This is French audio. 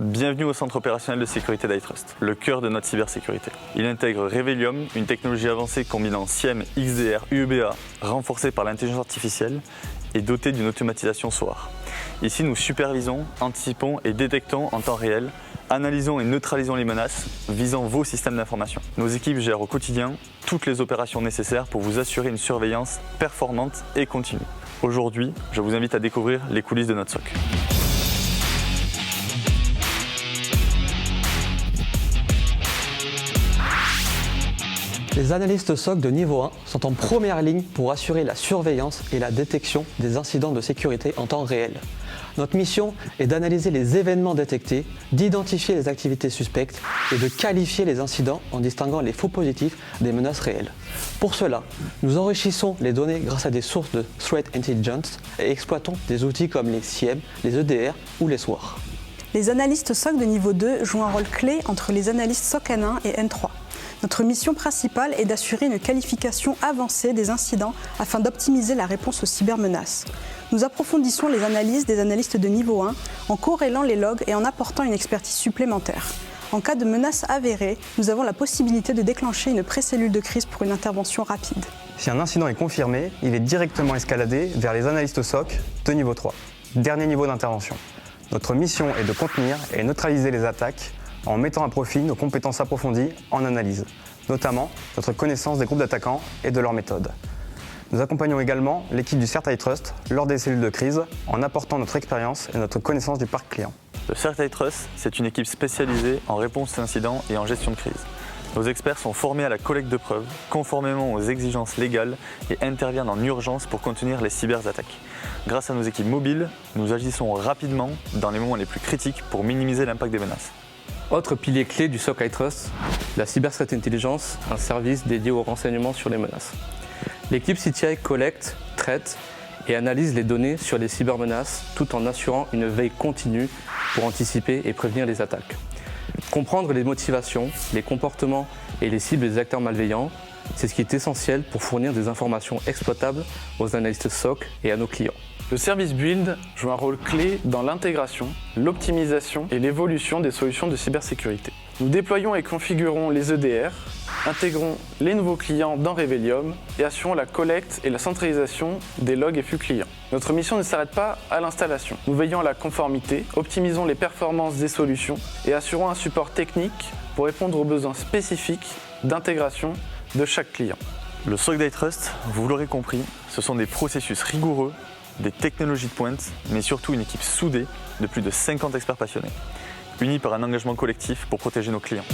Bienvenue au centre opérationnel de sécurité d'iTrust, le cœur de notre cybersécurité. Il intègre Revelium, une technologie avancée combinant SIEM, XDR, UEBA, renforcée par l'intelligence artificielle et dotée d'une automatisation SOAR. Ici, nous supervisons, anticipons et détectons en temps réel, analysons et neutralisons les menaces visant vos systèmes d'information. Nos équipes gèrent au quotidien toutes les opérations nécessaires pour vous assurer une surveillance performante et continue. Aujourd'hui, je vous invite à découvrir les coulisses de notre SOC. Les analystes SOC de niveau 1 sont en première ligne pour assurer la surveillance et la détection des incidents de sécurité en temps réel. Notre mission est d'analyser les événements détectés, d'identifier les activités suspectes et de qualifier les incidents en distinguant les faux positifs des menaces réelles. Pour cela, nous enrichissons les données grâce à des sources de Threat Intelligence et exploitons des outils comme les SIEM, les EDR ou les SOAR. Les analystes SOC de niveau 2 jouent un rôle clé entre les analystes SOC N1 et N3. Notre mission principale est d'assurer une qualification avancée des incidents afin d'optimiser la réponse aux cybermenaces. Nous approfondissons les analyses des analystes de niveau 1 en corrélant les logs et en apportant une expertise supplémentaire. En cas de menace avérée, nous avons la possibilité de déclencher une pré-cellule de crise pour une intervention rapide. Si un incident est confirmé, il est directement escaladé vers les analystes SOC de niveau 3, dernier niveau d'intervention. Notre mission est de contenir et neutraliser les attaques en mettant à profit nos compétences approfondies en analyse, notamment notre connaissance des groupes d'attaquants et de leurs méthodes. Nous accompagnons également l'équipe du CERT iTrust lors des cellules de crise en apportant notre expérience et notre connaissance du parc client. Le CERT iTrust, c'est une équipe spécialisée en réponse à incidents et en gestion de crise. Nos experts sont formés à la collecte de preuves, conformément aux exigences légales et interviennent en urgence pour contenir les cyberattaques. Grâce à nos équipes mobiles, nous agissons rapidement dans les moments les plus critiques pour minimiser l'impact des menaces. Autre pilier clé du SOC iTrust, la Cyber Threat Intelligence, un service dédié au renseignement sur les menaces. L'équipe CTI collecte, traite et analyse les données sur les cybermenaces tout en assurant une veille continue pour anticiper et prévenir les attaques. Comprendre les motivations, les comportements et les cibles des acteurs malveillants, c'est ce qui est essentiel pour fournir des informations exploitables aux analystes SOC et à nos clients. Le service Build joue un rôle clé dans l'intégration, l'optimisation et l'évolution des solutions de cybersécurité. Nous déployons et configurons les EDR, intégrons les nouveaux clients dans Revelium et assurons la collecte et la centralisation des logs et flux clients. Notre mission ne s'arrête pas à l'installation. Nous veillons à la conformité, optimisons les performances des solutions et assurons un support technique pour répondre aux besoins spécifiques d'intégration de chaque client. Le SOC d'iTrust, vous l'aurez compris, ce sont des processus rigoureux, des technologies de pointe, mais surtout une équipe soudée de plus de 50 experts passionnés, unis par un engagement collectif pour protéger nos clients.